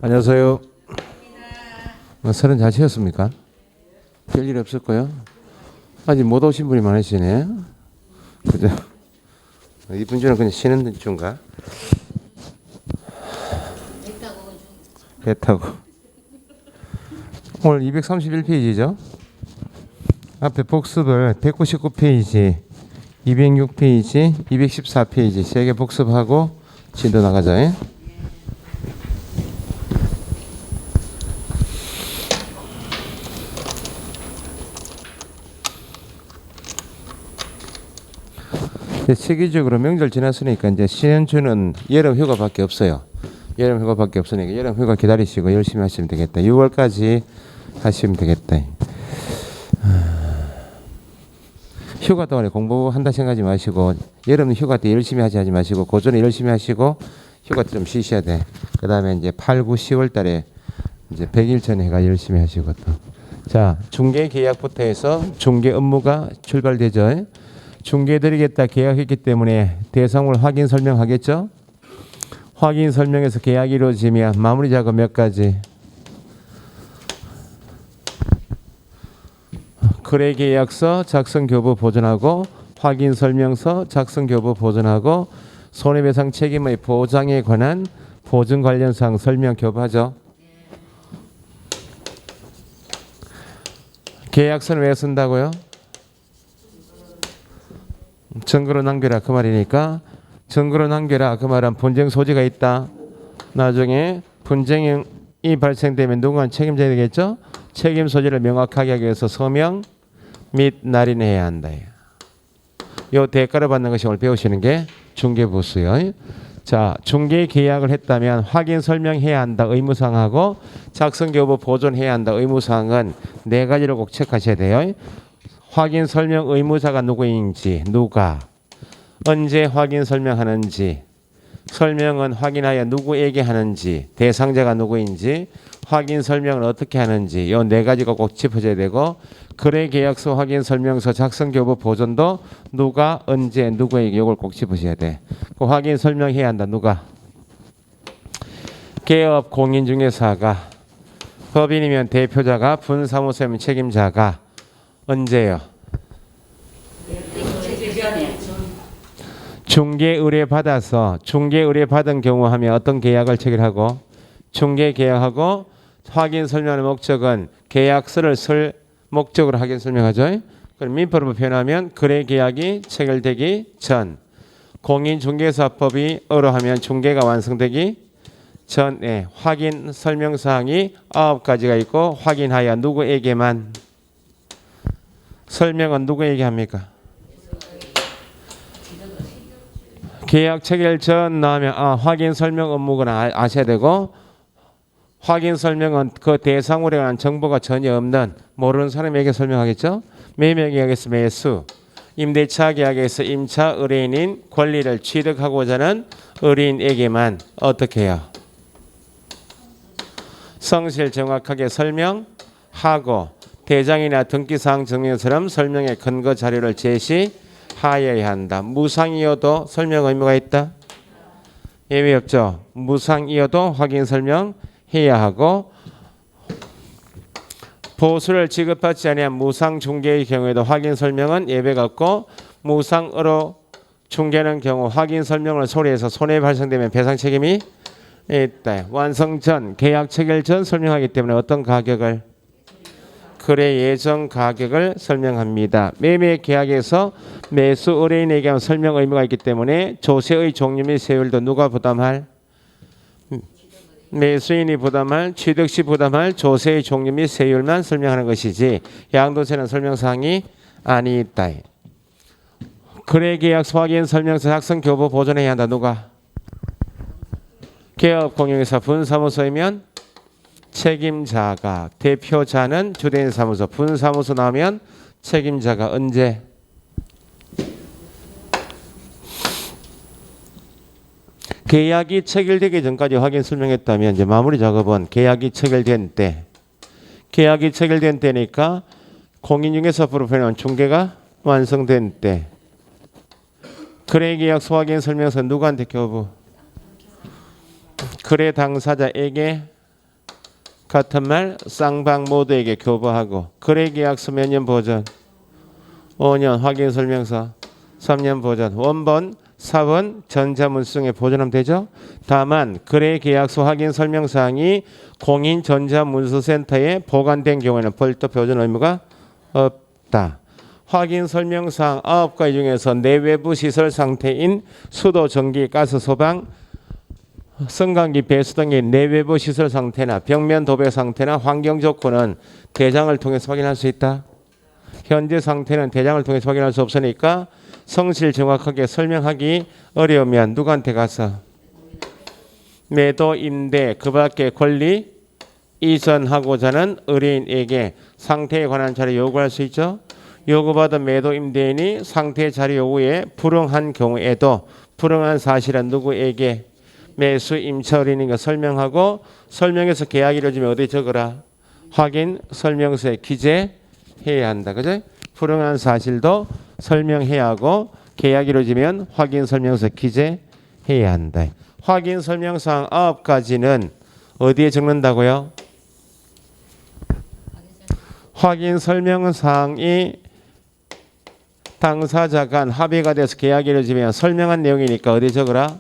안녕하세요. 설은 잘 치셨습니까? 별일 없을 거요? 아직 못 오신 분이 많으시네. 그죠? 이분 주는 그냥 쉬는 중가? 배 타고. 오늘 231페이지죠? 앞에 복습을 199페이지, 206페이지, 214페이지 3개 복습하고 진도 나가자. 세계적으로 명절 지났으니까 이제 신현주는 여름 휴가밖에 없어요. 여름 휴가밖에 없으니까 여름 휴가 기다리시고 열심히 하시면 되겠다. 6월까지 하시면 되겠다. 휴가 동안에 공부한다 생각하지 마시고 여름 휴가 때 열심히 하지 마시고 고전에 열심히 하시고 휴가 때 좀 쉬셔야 돼. 그 다음에 이제 8, 9, 10월 달에 이제 100일 전에 해가 열심히 하시고 또. 자, 중개 계약부터 해서 중개 업무가 출발되죠. 중개해드리겠다 계약했기 때문에 대상을 확인 설명하겠죠. 확인 설명에서 계약이 이루어지면 마무리 작업 몇 가지. 거래계약서 작성 교부 보존하고 확인 설명서 작성 교부 보존하고 손해배상 책임의 보장에 관한 보증 관련 사항 설명 교부하죠. 계약서는 왜 쓴다고요? 증거로 남겨라 그 말이니까 증거로 남겨라 그 말은 분쟁 소지가 있다. 나중에 분쟁이 발생되면 누군가 책임져야 되겠죠. 책임 소지를 명확하게 하기 위해서 서명 및 날인해야 한다. 요 대가를 받는 것이 오늘 배우시는 게 중개부수요. 자, 중개 계약을 했다면 확인 설명해야 한다 의무사항하고 작성교부 보존해야 한다 의무사항은 4가지를 꼭 체크하셔야 돼요. 확인 설명 의무자가 누구인지, 누가, 언제 확인 설명하는지, 설명은 확인하여 누구에게 하는지, 대상자가 누구인지, 확인 설명을 어떻게 하는지, 이 4가지가 꼭 짚어져야 되고, 거래계약서 확인 설명서 작성 교부 보존도 누가, 언제, 누구에게 이걸 꼭 짚으셔야 돼. 그 확인 설명해야 한다. 누가? 개업 공인중개사가, 법인이면 대표자가, 분사무소면 책임자가. 언제요? 중개 의뢰 받아서 중개 의뢰 받은 경우 하면 어떤 계약을 체결하고 중개 계약하고 확인 설명의 목적은 계약서를 쓸 목적으로 확인 설명하죠. 그럼 민법으로 표현하면 거래 계약이 체결되기 전 공인중개사법이 어로하면 중개가 완성되기 전에 확인 설명 사항이 9가지가 있고 확인하여 누구에게만 설명은 누구에게 합니까? 계약 체결 전 나오면 확인 설명 업무구나 아셔야 되고 확인 설명은 그 대상으로 관한 정보가 전혀 없는 모르는 사람에게 설명하겠죠. 매매 계약에서 매수, 임대차 계약에서 임차 의뢰인인 권리를 취득하고자 하는 의뢰인에게만 어떻게 해요? 성실 정확하게 설명하고 대장이나 등기사항 증명서처럼 설명의 근거 자료를 제시하여야 한다. 무상이어도 설명 의무가 있다. 예외 없죠. 무상이어도 확인 설명해야 하고 보수를 지급받지 아니한 무상 중개의 경우에도 확인 설명은 예외가 없고 무상으로 중개하는 경우 확인 설명을 소리해서 손해 발생되면 배상 책임이 있다. 완성 전 계약 체결 전 설명하기 때문에 어떤 가격을 거래 예정 가격을 설명합니다. 매매 계약에서 매수 의뢰인에게 한 설명 의무가 있기 때문에 조세의 종류 및 세율도 누가 부담할? 매수인이 부담할, 취득 시 부담할 조세의 종류 및 세율만 설명하는 것이지 양도세는 설명사항이 아니다. 거래계약서 확인 설명서 작성 교부 보존해야 한다. 누가? 개업 공인중개사 분사무소이면 책임자가, 대표자는 주된 사무소, 분사무소 나오면 책임자가. 언제? 계약이 체결되기 전까지 확인 설명했다면 이제 마무리 작업은 계약이 체결된 때. 계약이 체결된 때니까 공인중개사법으로 표현하면 중개가 완성된 때. 거래계약서 확인 설명서 누구한테 교부? 거래 당사자에게 같은 말 쌍방 모두에게 교부하고 거래계약서 몇 년 보전? 5년 확인 설명서 3년 보전. 원본 4번 전자문서에 보존하면 되죠. 다만 거래계약서 확인 설명사항이 공인전자문서센터에 보관된 경우에는 별도 보존 의무가 없다. 확인 설명사항 9가지 중에서 내외부 시설 상태인 수도, 전기, 가스, 소방, 승강기, 배수 등의 내외부 시설 상태나 벽면 도배 상태나 환경 조건은 대장을 통해서 확인할 수 있다. 현재 상태는 대장을 통해서 확인할 수 없으니까 성실 정확하게 설명하기 어려우면 누구한테 가서 매도, 임대, 그 밖에 권리 이전하고자 하는 의뢰인에게 상태에 관한 자료 요구할 수 있죠. 요구받은 매도 임대인이 상태 자료 요구에 불응한 경우에도 불응한 사실은 누구에게 매수 임차 의뢰인에게 설명하고 설명해서 계약이 이루어지면 어디 적어라. 확인 설명서에 기재해야 한다. 그죠? 불응한 사실도 설명해야 하고 계약이 이루어지면 확인 설명서 기재해야 한다. 확인 설명사항 9가지는 어디에 적는다고요? 확인 설명사항이 당사자 간 합의가 돼서 계약이 이루어지면 설명한 내용이니까 어디 적어라?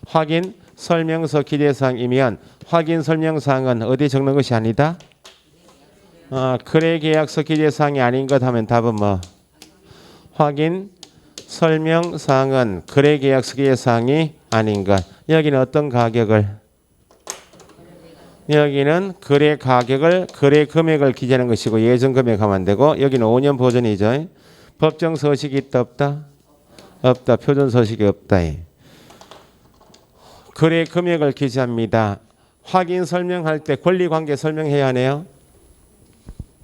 확인 설명서 기재사항이면 확인 설명사항은 어디 적는 것이 아니다? 거래계약서 기재사항이 아닌 것 하면 답은 뭐? 확인 설명사항은 거래계약서 기재사항이 아닌 것. 여기는 어떤 가격을? 여기는 거래 가격을 거래 금액을 기재하는 것이고 예정 금액 하면 안 되고 여기는 5년 보존이죠. 법정 서식이 있다 없다? 없다. 표준 서식이 없다. 거래 금액을 기재합니다. 확인 설명할 때 권리관계 설명해야 하네요.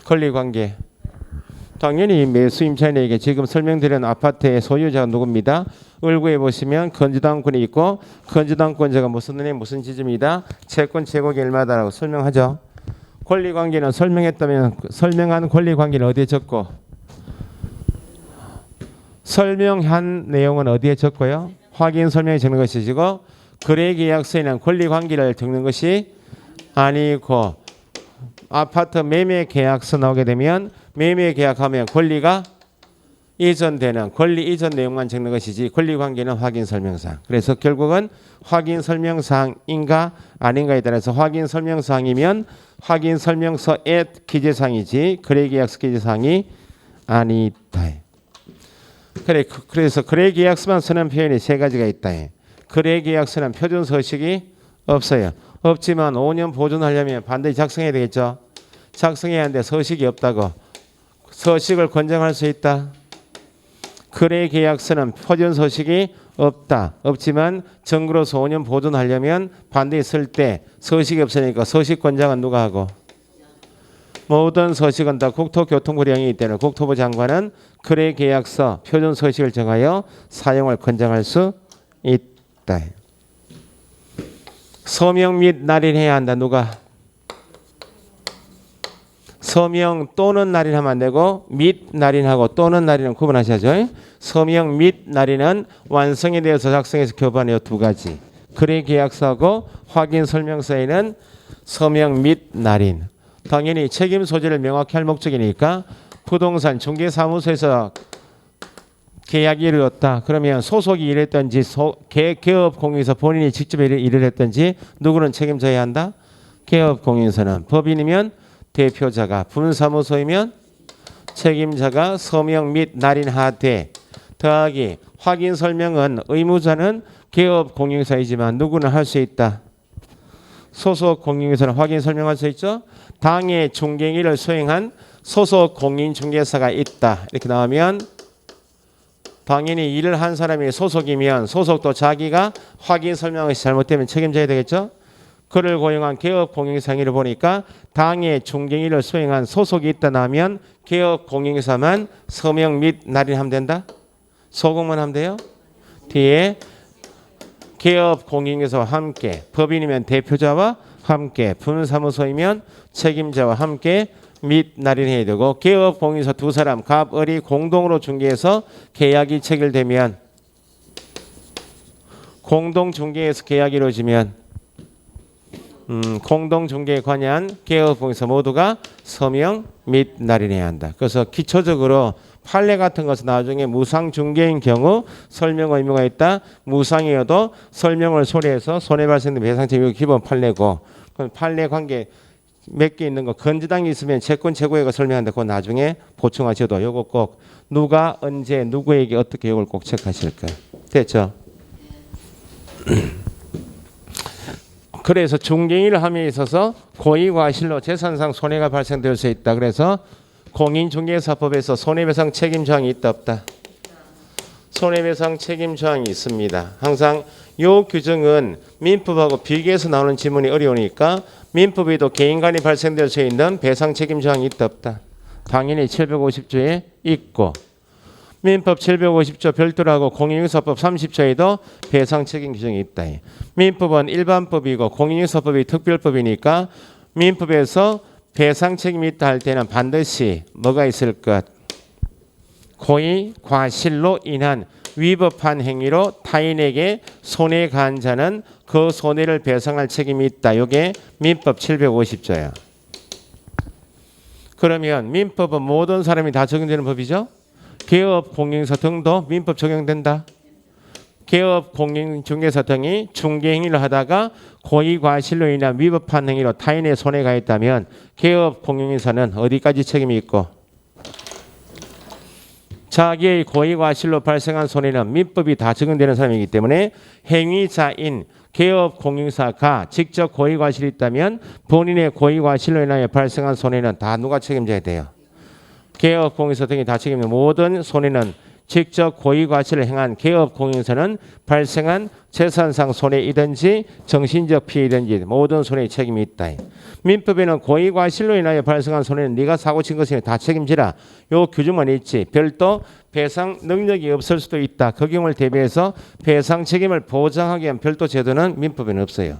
권리관계. 당연히 매수 임차인에게 지금 설명드린 아파트의 소유자가 누굽니다. 을구에 보시면 건조당권이 있고 건조당권자가 무슨 은행 무슨 지점이다. 채권 최고기 얼마다라고 설명하죠. 권리관계는 설명했다면 설명한 권리관계는 어디에 적고 설명한 내용은 어디에 적고요. 확인 설명에 적는 것이고 거래계약서에는 권리관계를 적는 것이 아니고 아파트 매매계약서 나오게 되면 매매계약하면 권리가 이전되는 권리 이전 내용만 적는 것이지 권리관계는 확인설명사항. 그래서 결국은 확인설명사항인가 아닌가에 따라서 확인설명사항이면 확인설명서의 기재사항이지 거래계약서 기재사항이 아니다. 그래서 거래계약서만 쓰는 표현이 세 가지가 있다. 거래계약서는 표준 서식이 없어요. 없지만 5년 보존하려면 반드시 작성해야 되겠죠. 작성해야 하는데 서식이 없다고. 서식을 권장할 수 있다. 거래계약서는 표준 서식이 없다. 없지만 정부로서 5년 보존하려면 반드시 쓸 때 서식이 없으니까 서식 권장은 누가 하고? 모든 서식은 다 국토교통부령이기 때문에 국토부 장관은 거래계약서 표준 서식을 정하여 사용을 권장할 수 있다. 서명 및 날인해야 한다. 누가? 서명 또는 날인하면 안 되고 및 날인하고 또는 날인은 구분하셔야죠. 서명 및 날인은 완성에 대해서 작성해서 교부하는 두 가지. 거래계약서하고 확인설명서에는 서명 및 날인. 당연히 책임 소재를 명확히 할 목적이니까 부동산 중개사무소에서 계약이 이루어졌다. 그러면 소속이 일했든지 개업 공인서 본인이 직접 일을 했든지 누구는 책임져야 한다? 개업 공인서는 법인이면 대표자가 분사무소이면 책임자가 서명 및 날인하되 더하기 확인 설명은 의무자는 개업 공인사이지만 누구는 할 수 있다. 소속 공인중개사는 확인 설명할 수 있죠. 당해 중개인을 수행한 소속 공인중개사가 있다. 이렇게 나오면 당연히 일을 한 사람이 소속이면 소속도 자기가 확인 설명이 잘못되면 책임져야 되겠죠. 그를 고용한 개업 공인상의를 보니까 당해 중개인을 수행한 소속이 있다 나면 개업 공인사만 서명 및 날인하면 된다. 소공만 하면 돼요. 뒤에 개업 공인중개사와 함께 법인이면 대표자와 함께 분사무소이면 책임자와 함께 및 날인해야 되고 개업 공인사 두 사람 갑, 을이 공동으로 중개해서 계약이 체결되면 공동 중개에서 계약이 이루어지면 공동중개에 관여한 개업공인사 모두가 서명 및 날인해야 한다. 그래서 기초적으로 판례 같은 것은 나중에 무상중개인 경우 설명 의무가 있다. 무상이어도 설명을 소리해서 손해 발생된 배상책임이 기본 판례고, 그럼 판례 관계 몇 개 있는 거 건지당이 있으면 채권 최고액을 설명한다. 그거 나중에 보충하셔도 요거 꼭 누가 언제 누구에게 어떻게 요걸 꼭 체크하실 거예요. 됐죠? 그래서 중개인을 함에 있어서 고의과실로 재산상 손해가 발생될 수 있다. 그래서 공인중개사법에서 손해배상 책임 조항이 있다 없다? 손해배상 책임 조항이 있습니다. 항상 요 규정은 민법하고 비교해서 나오는 지문이 어려우니까 민법에도 개인 간에 발생될 수 있는 배상 책임 조항이 있다 없다? 당연히 750조에 있고, 민법 750조 별도로 하고 공인중개사법 30조에도 배상 책임 규정이 있다. 민법은 일반법이고 공인중개사법이 특별법이니까 민법에서 배상 책임이 있다 할 때는 반드시 뭐가 있을 것? 고의 과실로 인한 위법한 행위로 타인에게 손해 가한 자는 그 손해를 배상할 책임이 있다. 이게 민법 750조야. 그러면 민법은 모든 사람이 다 적용되는 법이죠. 개업 공인중개사 등도 민법 적용된다. 개업 공인중개사 등이 중개 행위를 하다가 고의 과실로 인한 위법한 행위로 타인의 손해가 있다면 개업 공인중개사는 어디까지 책임이 있고, 자기의 고의 과실로 발생한 손해는 민법이 다 적용되는 사람이기 때문에 행위자인 개업 공인중개사가 직접 고의 과실이 있다면 본인의 고의 과실로 인하여 발생한 손해는 다 누가 책임져야 돼요? 개업 공인중개사 등이 다 책임지는 모든 손해는 직접 고의 과실을 행한 개업 공인중개사는 발생한 재산상 손해이든지 정신적 피해이든지 모든 손해의 책임이 있다. 민법에는 고의 과실로 인하여 발생한 손해는 네가 사고 친 것이니 다 책임지라. 요 규정만 있지 별도 배상 능력이 없을 수도 있다. 그 경우를 대비해서 배상 책임을 보장하기 위한 별도 제도는 민법에는 없어요.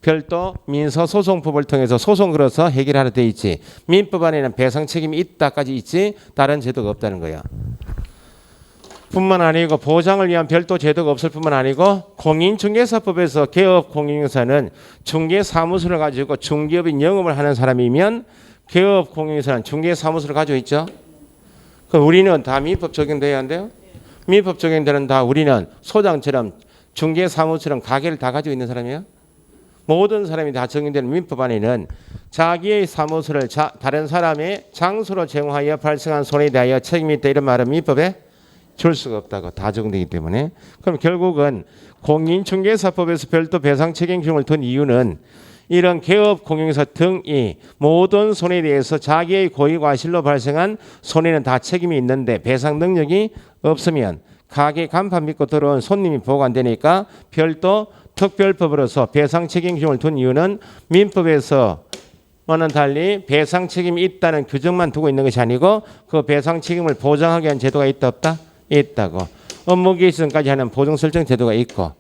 별도 민서소송법을 통해서 소송 걸어서 해결하려 돼 있지. 민법 안에는 배상 책임이 있다까지 있지 다른 제도가 없다는 거야. 뿐만 아니고 보장을 위한 별도 제도가 없을 뿐만 아니고 공인중개사법에서 개업 공인중개사는 중개사무소를 가지고 중개업인 영업을 하는 사람이면 개업 공인중개사는 중개사무소를 가지고 있죠. 그럼 우리는 다 민법 적용돼야 한대요. 민법 적용되는 다 우리는 소장처럼 중개사무소처럼 가게를 다 가지고 있는 사람이에요. 모든 사람이 다 적용되는 민법 안에는 자기의 사무소를 다른 사람의 장소로 제공하여 발생한 손해에 대하여 책임이 있다 이런 말은 민법에 줄 수가 없다고 다 적용되기 때문에, 그럼 결국은 공인중개사법에서 별도 배상 책임 규정을 둔 이유는 이런 개업 공인중개사 등이 모든 손해에 대해서 자기의 고의 과실로 발생한 손해는 다 책임이 있는데 배상 능력이 없으면 가게 간판 믿고 들어온 손님이 보고 안 되니까 별도 특별법으로서 배상 책임 규정을 둔 이유는 민법에서 와는 달리 배상 책임이 있다는 규정만 두고 있는 것이 아니고 그 배상 책임을 보장하기 위한 제도가 있다 없다? 있다고. 업무 개시전까지 하는 보증 설정 제도가 있고,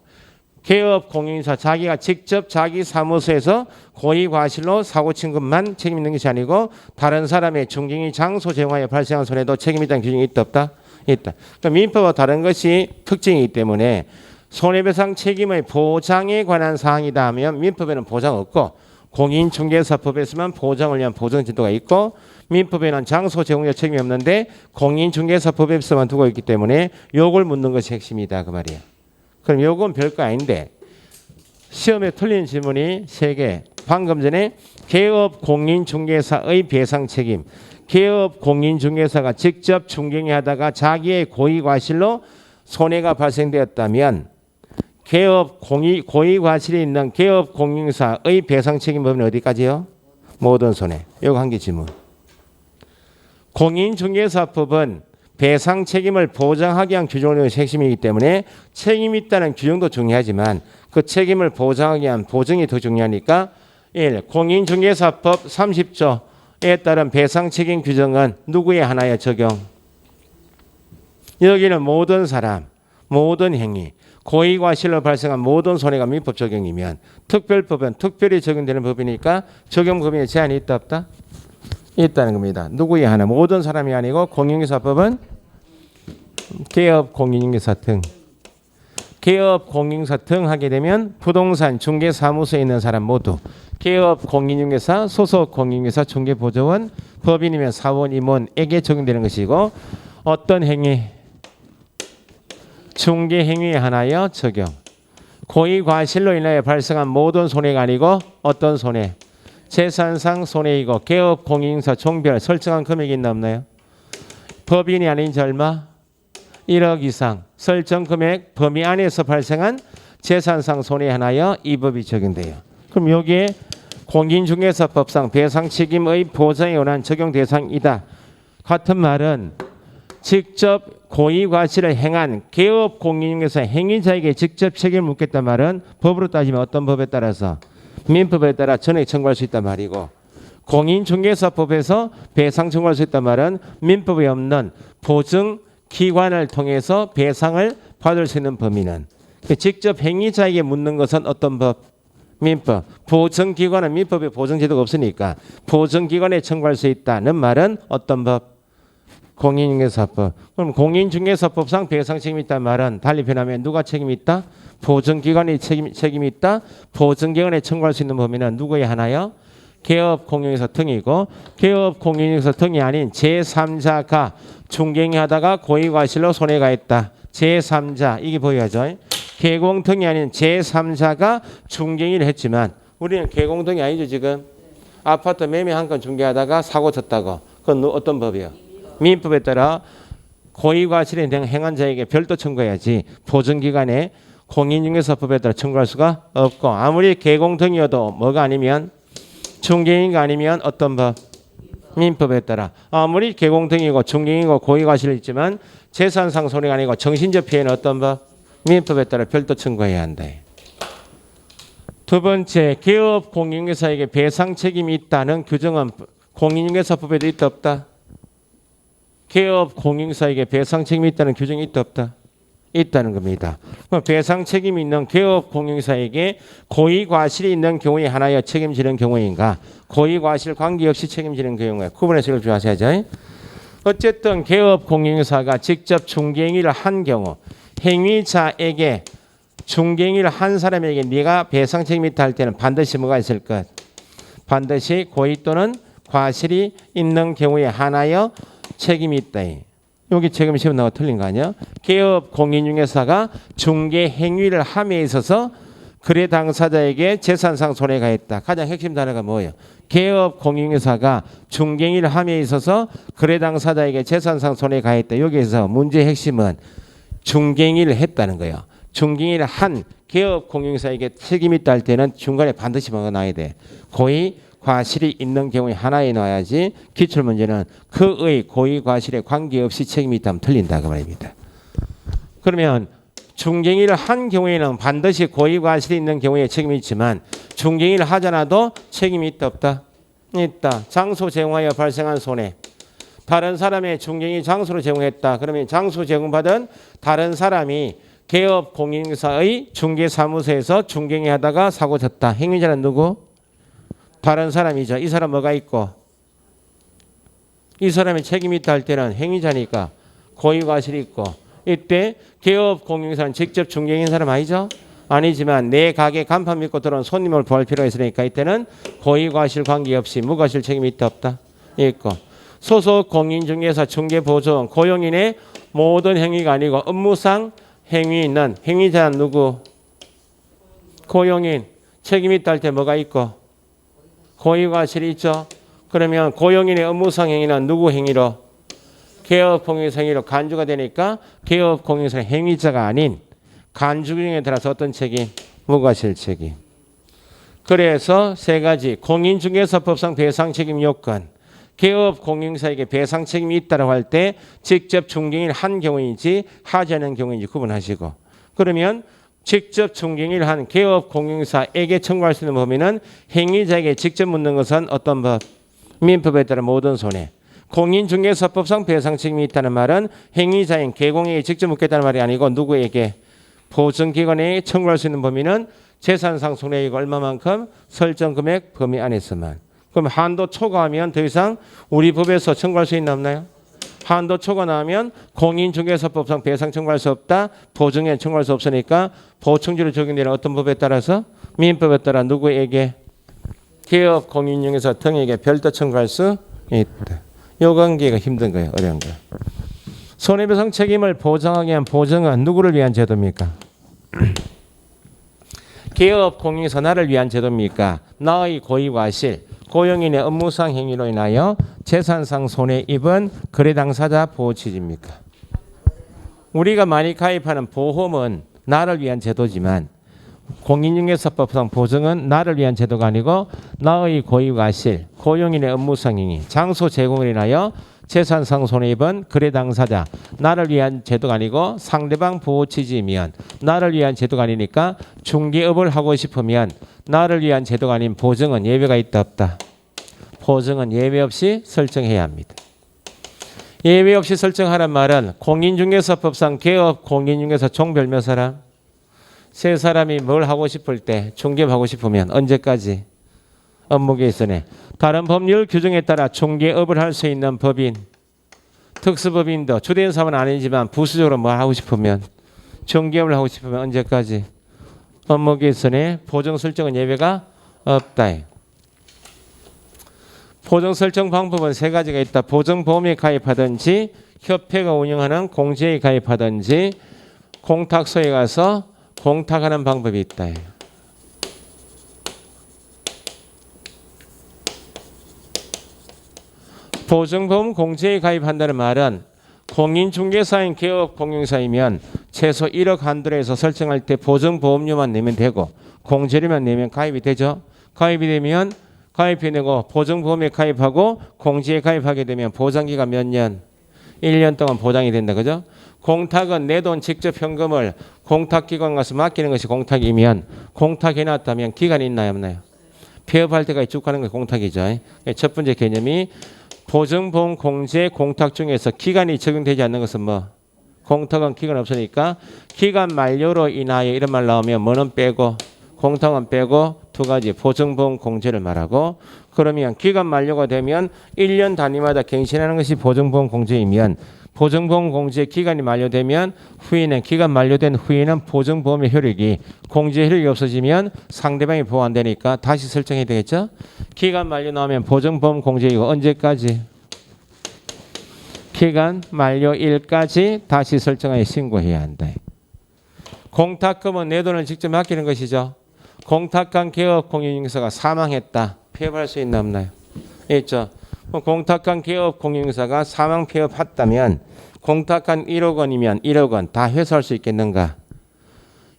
개업 공인중개사 자기가 직접 자기 사무소에서 고의 과실로 사고 친 것만 책임 있는 것이 아니고 다른 사람의 중개인 장소 제공하여 발생한 손해도 책임이 있다는 규정이 있다 없다? 있다. 그러니까 민법과 다른 것이 특징이기 때문에 손해배상 책임의 보장에 관한 사항이다 하면 민법에는 보장 없고 공인중개사법에서만 보장을 위한 보증 제도가 있고, 민법에는 장소 제공자 책임이 없는데 공인중개사법에서만 두고 있기 때문에 요걸 묻는 것이 핵심이다 그 말이야. 그럼 요건 별거 아닌데 시험에 틀린 질문이 3개. 방금 전에 개업 공인중개사의 배상 책임, 개업 공인중개사가 직접 중개하다가 자기의 고의 과실로 손해가 발생되었다면 개업 고의 과실이 있는 개업 공인중개사의 배상 책임 범위는 어디까지요? 모든 손해. 요거 한 개 질문. 공인중개사법은 배상 책임을 보장하기 위한 규정의 핵심이기 때문에 책임이 있다는 규정도 중요하지만 그 책임을 보장하기 위한 보증이 더 중요하니까 1. 공인중개사법 30조에 따른 배상 책임 규정은 누구의 하나에 적용? 여기는 모든 사람, 모든 행위, 고의 과실로 발생한 모든 손해가 민법 적용이면 특별법은 특별히 적용되는 법이니까 적용 범위에 제한이 있다 없다? 있다는 겁니다. 누구의 하나, 모든 사람이 아니고 공인중개사법은 개업 공인중개사 등 개업 공인중개사 등 하게 되면 부동산 중개사무소에 있는 사람 모두 개업 공인중개사 소속 공인중개사 중개보조원 법인이면 사원 임원에게 적용되는 것이고 어떤 행위 중개 행위에 하나여 적용. 고의 과실로 인하여 발생한 모든 손해가 아니고 어떤 손해? 재산상 손해이고 개업 공인중개사 종별 설정한 금액이 있나 없나요? 법인이 아닌 지 얼마? 1억 이상 설정 금액 범위 안에서 발생한 재산상 손해에 하나여 이 법이 적용돼요. 그럼 여기에 공인중개사법상 배상책임의 보장에 관한 적용 대상이다. 같은 말은 직접 고의과실을 행한 개업 공인중개사 행위자에게 직접 책임을 묻겠단 말은 법으로 따지면 어떤 법에 따라서 민법에 따라 전액 청구할 수 있단 말이고 공인중개사법에서 배상 청구할 수 있단 말은 민법에 없는 보증 기관을 통해서 배상을 받을 수 있는 범위는 직접 행위자에게 묻는 것은 어떤 법? 민법. 보증기관은 민법에 보증제도가 없으니까 보증기관에 청구할 수 있다는 말은 어떤 법? 공인중개사법. 그럼 공인중개사법상 배상 책임이 있다는 말은 달리 표현하면 누가 책임이 있다? 보증기관이 책임이 있다. 보증기관에 청구할 수 있는 범위는 누구의 하나요? 개업 공인중개사 등이고 개업 공인중개사 등이 아닌 제3자가 중개행위하다가 고의과실로 손해가 있다. 제3자 이게 보여야죠. 개공등이 아닌 제3자가 중개행위를 했지만 우리는 개공등이 아니죠 지금. 아파트 매매 한 건 중개하다가 사고 쳤다고. 그건 어떤 법이요? 민법에 따라 고의과실에 행한 자에게 별도 청구해야지 보증기관에 공인중개사법에 따라 청구할 수가 없고 아무리 개공등이어도 뭐가 아니면 중개행위가 아니면 어떤 법? 민법에 따라 아무리 개공등이고 중개행위고 고의과실이 있지만 재산상 손해가 아니고 정신적 피해는 어떤 법? 민법에 따라 별도 청구해야 한다. 두 번째, 개업 공인중개사에게 배상 책임이 있다는 규정은 공인중개사법에도 있다 없다? 개업 공인중개사에게 배상 책임이 있다는 규정이 있다 없다? 있다는 겁니다. 배상 책임이 있는 개업 공인중개사에게 고의과실이 있는 경우에 하나여 책임지는 경우인가 고의과실 관계없이 책임지는 경우에 구분해서 주의하셔야죠. 어쨌든 개업 공인중개사가 직접 중개행위를 한 경우 행위자에게 중개행위를 한 사람에게 네가 배상 책임이 있다 할 때는 반드시 뭐가 있을 것? 반드시 고의 또는 과실이 있는 경우에 하나여 책임이 있다. 여기 책임 시험 나와 틀린 거 아니야? 개업 공인중개사가 중개 행위를 함에 있어서 거래 당사자에게 재산상 손해가 있다. 가장 핵심 단어가 뭐예요? 개업 공인중개사가 중개 행위를 함에 있어서 거래 당사자에게 재산상 손해가 있다. 여기에서 문제의 핵심은 중개 행위를 했다는 거예요. 중개 행위를 한 개업 공인중개사에게 책임이 있다 할 때는 중간에 반드시 뭐가 나와야 돼? 고의 과실이 있는 경우에 하나에 넣어야지 기출 문제는 그의 고의 과실에 관계없이 책임이 있다면 틀린다 그 말입니다. 그러면 중개행위를 한 경우에는 반드시 고의 과실이 있는 경우에 책임이 있지만 중개행위를 하지 않아도 책임이 있다 없다? 있다. 장소 제공하여 발생한 손해. 다른 사람의 중개행위 장소로 제공했다. 그러면 장소 제공받은 다른 사람이 개업 공인중개사의 중개사무소에서 중개행위 하다가 사고 쳤다. 행위자는 누구? 다른 사람이죠. 이 사람 뭐가 있고 이 사람의 책임이 있다 할 때는 행위자니까 고의과실이 있고 이때 개업 공인중개사는 직접 중개행위한 사람 아니죠? 아니지만 내 가게 간판 믿고 들어온 손님을 보호할 필요가 있으니까 이때는 고의과실 관계없이 무과실 책임이 있다 없다? 있고 소속 공인중개사 중개보조원 고용인의 모든 행위가 아니고 업무상 행위 있는 행위자는 누구? 고용인 책임이 있다 할 때 뭐가 있고 고의과실이 있죠. 그러면 고용인의 업무상 행위는 누구 행위로? 개업 공인중개사 행위로 간주가 되니까 개업 공인중개사 행위자가 아닌 간주경에 따라서 어떤 책임? 무과실 책임. 그래서 세 가지 공인중개사법상 배상 책임 요건 개업 공인중개사에게 배상 책임이 있다고 할 때 직접 중개행위를 한 경우인지 하지 않은 경우인지 구분하시고 그러면 직접 중개행위를 한 개업 공인중개사에게 청구할 수 있는 범위는 행위자에게 직접 묻는 것은 어떤 법? 민법에 따라 모든 손해. 공인중개사법상 배상 책임이 있다는 말은 행위자인 개공에게 직접 묻겠다는 말이 아니고 누구에게? 보증기관에 청구할 수 있는 범위는 재산상 손해액 얼마만큼? 설정 금액 범위 안에서만. 그럼 한도 초과하면 더 이상 우리 법에서 청구할 수 있나 없나요? 한도 초과나면 공인중개사법상 배상 청구할 수 없다. 보증에 청구할 수 없으니까 보충주로 적용되는 어떤 법에 따라서 민법에 따라 누구에게 기업 공인중개사 등에게 별도 청구할 수 있다. 요 관계가 힘든 거예요. 어려운 거예요. 손해배상 책임을 보장하기 위한 보증은 누구를 위한 제도입니까? 기업 공인중개사 나를 위한 제도입니까? 나의 고의과실 고용인의 업무상 행위로 인하여 재산상 손해 입은 거래 당사자 보호 취지입니까? 우리가 많이 가입하는 보험은 나를 위한 제도지만 공인중개사법상 보증은 나를 위한 제도가 아니고 나의 고의과실 고용인의 업무상 행위 장소 제공을 인하여 재산상 손해 입은 거래 당사자 나를 위한 제도가 아니고 상대방 보호 취지이면 나를 위한 제도가 아니니까 중개업을 하고 싶으면 나를 위한 제도가 아닌 보증은 예외가 있다 없다. 보증은 예외 없이 설정해야 합니다. 예외 없이 설정하란 말은 공인중개사법상 개업 공인중개사 총 별 몇 사람? 세 사람이 뭘 하고 싶을 때 중개업하고 싶으면 언제까지? 업무계획서에 다른 법률 규정에 따라 중개업을 할 수 있는 법인 특수법인도 주된 사업은 아니지만 부수적으로 뭘 하고 싶으면 중개업을 하고 싶으면 언제까지? 업무계획서에 보증 설정은 예외가 없다. 보증 설정 방법은 세 가지가 있다. 보증보험에 가입하든지 협회가 운영하는 공제에 가입하든지 공탁소에 가서 공탁하는 방법이 있다. 보증보험 공제에 가입한다는 말은 공인중개사인 개업 공인중개사이면 최소 1억 한도에서 설정할 때 보증보험료만 내면 되고 공제료만 내면 가입이 되죠. 가입이 되면 가입해내고 보증보험에 가입하고 공제에 가입하게 되면 보장기간 몇 년? 1년 동안 보장이 된다. 그죠? 공탁은 내 돈 직접 현금을 공탁기관 가서 맡기는 것이 공탁이면 공탁해놨다면 기간이 있나요 없나요? 폐업할 때까지 쭉 가는 게 공탁이죠. 첫 번째 개념이 보증보험 공제 공탁 중에서 기간이 적용되지 않는 것은 뭐? 공탁은 기간 없으니까 기간 만료로 인하여 이런 말 나오면 뭐는 빼고 공탁은 빼고 두 가지 보증보험 공제를 말하고 그러면 기간 만료가 되면 1년 단위마다 갱신하는 것이 보증보험 공제이면 보증보험 공제 기간이 만료되면 후에는 기간 만료된 후에는 보증보험의 효력이 공제 효력이 없어지면 상대방이 보호 안 되니까 다시 설정해야 되겠죠. 기간 만료 나오면 보증보험 공제이고 언제까지? 기간 만료일까지 다시 설정하여 신고해야 한다. 공탁금은 내 돈을 직접 맡기는 것이죠. 공탁한 개업 공인중개사가 사망했다. 폐업할 수 있나 없나요? 있죠. 공탁한 개업 공인중개사가 사망 폐업했다면 공탁한 1억 원이면 1억 원 다 회수할 수 있겠는가?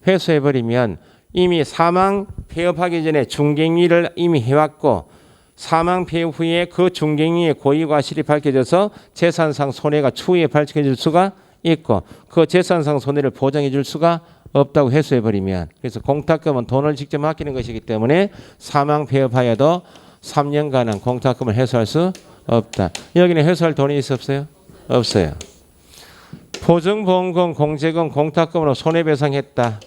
회수해버리면 이미 사망 폐업하기 전에 중개행위를 이미 해왔고 사망 폐업 후에 그 중개행위의 고의과실이 밝혀져서 재산상 손해가 추후에 밝혀질 수가 있고 그 재산상 손해를 보장해 줄 수가 없다고 회수해버리면 그래서 공탁금은 돈을 직접 맡기는 것이기 때문에 사망 폐업하여도 3년간은 공탁금을 회수할 수 없다. 여기는 회수할 돈이 있어 없어요? 없어요. 보증보험금 공제금 공탁금으로 손해배상했다.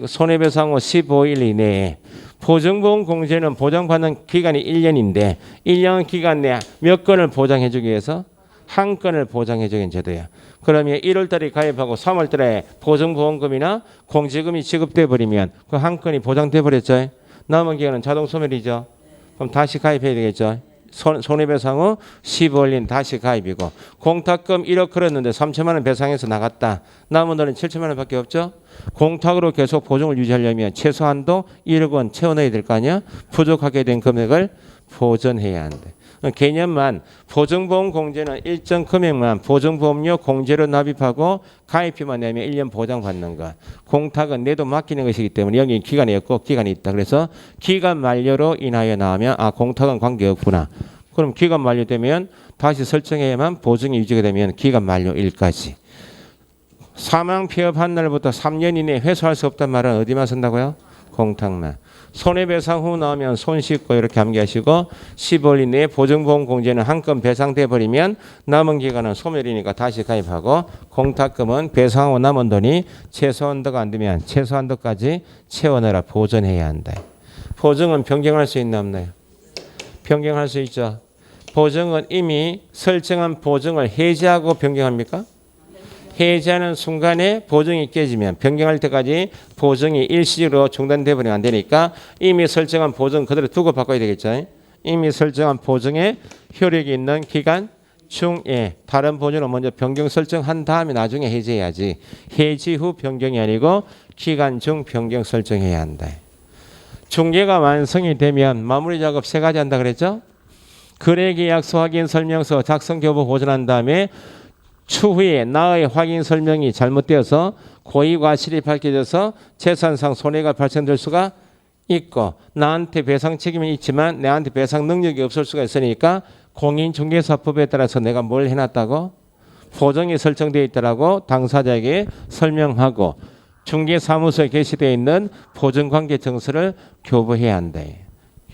손해배상 후 15일 이내에 보증보험 공제는 보장받는 기간이 1년인데 1년 기간 내에 몇 건을 보장해주기 위해서 한 건을 보장해주는 제도야. 그러면 1월달에 가입하고 3월달에 보증보험금이나 공제금이 지급돼 버리면 그 한 건이 보장돼 버렸죠. 남은 기간은 자동 소멸이죠. 그럼 다시 가입해야 되겠죠. 손해배상 후 15일 다시 가입이고 공탁금 1억 걸었는데 3천만 원 배상해서 나갔다. 남은 돈은 7천만 원밖에 없죠. 공탁으로 계속 보증을 유지하려면 최소한도 1억 원 채워넣어야 될 거 아니야. 부족하게 된 금액을 보전해야 한대. 개념만 보증보험 공제는 일정 금액만 보증보험료 공제로 납입하고 가입비만 내면 1년 보장받는 것. 공탁은 내도 맡기는 것이기 때문에 여기 기간이 없고 기간이 있다. 그래서 기간 만료로 인하여 나오면 아 공탁은 관계없구나. 그럼 기간 만료되면 다시 설정해야만 보증이 유지가 되면 기간 만료일까지. 사망 폐업한 날부터 3년 이내에 회수할 수 없단 말은 어디만 쓴다고요? 공탁만. 손해배상 후 나오면 손 씻고 이렇게 암기하시고 15일 이내에 보증보험 공제는 한 건 배상돼 버리면 남은 기간은 소멸이니까 다시 가입하고 공탁금은 배상 후 남은 돈이 최소한도가 안 되면 최소한도까지 채워넣어라 보전해야 한다. 보증은 변경할 수 있나 없나요? 변경할 수 있죠. 보증은 이미 설정한 보증을 해지하고 변경합니까? 해지하는 순간에 보증이 깨지면 변경할 때까지 보증이 일시적으로 중단돼 버리면 안 되니까 이미 설정한 보증 그대로 두고 바꿔야 되겠죠. 이미 설정한 보증에 효력이 있는 기간 중에 다른 보증을 먼저 변경 설정한 다음에 나중에 해지해야지. 해지 후 변경이 아니고 기간 중 변경 설정해야 한다. 중개가 완성이 되면 마무리 작업 3가지 한다 그랬죠? 거래계약서 확인 설명서 작성 교부 보존한 다음에 추후에 나의 확인 설명이 잘못되어서 고의 과실이 밝혀져서 재산상 손해가 발생될 수가 있고 나한테 배상 책임이 있지만 내한테 배상 능력이 없을 수가 있으니까 공인중개사법에 따라서 내가 뭘 해놨다고? 보증이 설정되어 있다라고 당사자에게 설명하고 중개사무소에 게시되어 있는 보증관계증서를 교부해야 한다.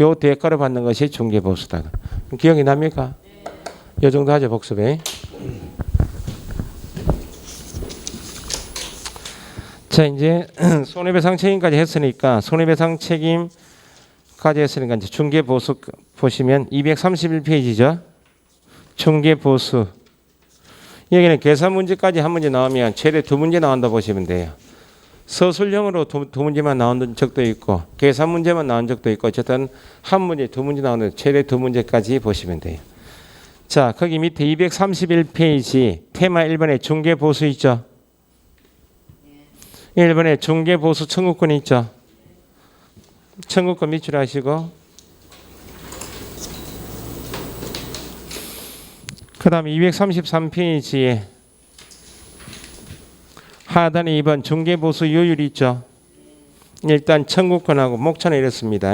요 대가를 받는 것이 중개보수다. 기억이 납니까? 요 정도 하죠, 복습에. 자, 이제 손해배상 책임까지 했으니까 손해배상 책임까지 했으니까 이제 중개보수 보시면 231페이지죠. 중개보수. 여기는 계산 문제까지 한 문제 나오면 최대 2문제 나온다 보시면 돼요. 서술형으로 두 문제만 나온 적도 있고 계산 문제만 나온 적도 있고 어쨌든 한 문제, 2문제 나오는 최대 2문제까지 보시면 돼요. 자, 거기 밑에 231페이지 테마 1번에 중개보수 있죠. 1번에 중개보수 청구권 있죠. 청구권 밑줄하시고 그 다음에 233페이지에 하단에 2번 중개보수 요율 있죠. 일단 청구권하고 목차는 이렇습니다.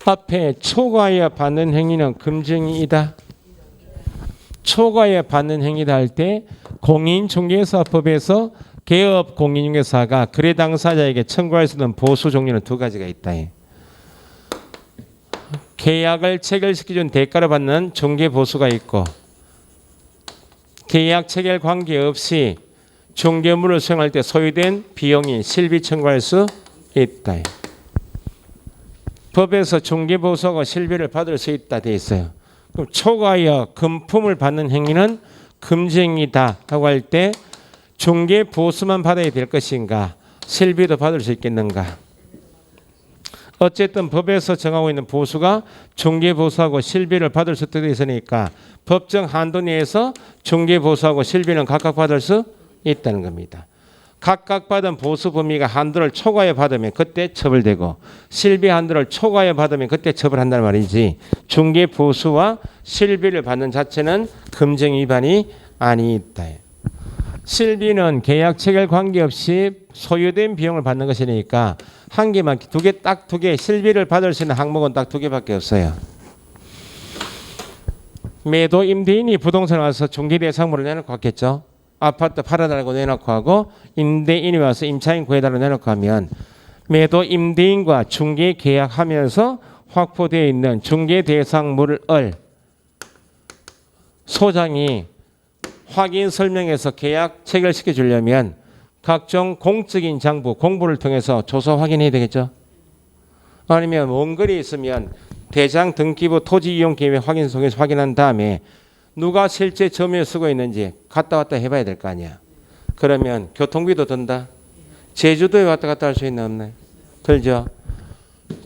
앞에 초과하여 받는 행위는 금증이다. 초과하여 받는 행위다 할 때 공인중개사법에서 개업 공인중개사가 거래 당사자에게 청구할 수 있는 보수 종류는 2가지가 있다. 계약을 체결시켜준 대가를 받는 중개보수가 있고 계약 체결 관계없이 중개물을 수행할 때 소요된 비용인 실비 청구할 수 있다. 법에서 중개보수하고 실비를 받을 수 있다 돼 있어요. 그럼 초과하여 금품을 받는 행위는 금지행위다 하고 할 때 중개보수만 받아야 될 것인가 실비도 받을 수 있겠는가. 어쨌든 법에서 정하고 있는 보수가 중개보수하고 실비를 받을 수 있으니까 법정 한도 내에서 중개보수하고 실비는 각각 받을 수 있다는 겁니다. 각각 받은 보수 범위가 한도를 초과해 받으면 그때 처벌되고 실비 한도를 초과해 받으면 그때 처벌한다는 말이지 중개보수와 실비를 받는 자체는 금증 위반이 아니다. 실비는 계약 체결 관계없이 소요된 비용을 받는 것이니까 한 개만 딱 두 개 실비를 받을 수 있는 항목은 딱 2개밖에 없어요. 매도 임대인이 부동산에 와서 중개대상물을 내놓고 왔겠죠. 아파트 팔아달라고 내놓고 하고 임대인이 와서 임차인 구해달라고 내놓고 하면 매도 임대인과 중개 계약하면서 확보되어 있는 중개대상물을 소장이 확인 설명해서 계약 체결시켜 주려면 각종 공적인 장부, 공부를 통해서 조사 확인해야 되겠죠. 아니면 원거리에 있으면 대장 등기부 토지 이용 계획 확인 통해서 확인한 다음에 누가 실제 점유를 쓰고 있는지 갔다 왔다 해봐야 될 거 아니야. 그러면 교통비도 든다. 제주도에 왔다 갔다 할 수 있나 없나? 들죠.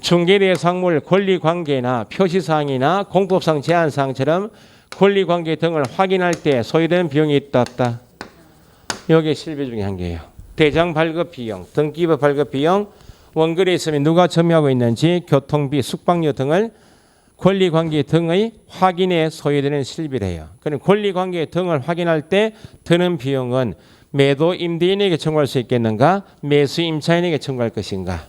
중개대상물 권리관계나 표시사항이나 공법상 제한사항처럼 권리관계 등을 확인할 때 소요되는 비용이 있다 없다. 여기 실비 중에 한 개예요. 대장 발급 비용, 등기부 발급 비용, 원거리에 있으면 누가 점유하고 있는지, 교통비, 숙박료 등을 권리관계 등의 확인에 소요되는 실비래요. 그럼 권리관계 등을 확인할 때 드는 비용은 매도 임대인에게 청구할 수 있겠는가? 매수 임차인에게 청구할 것인가?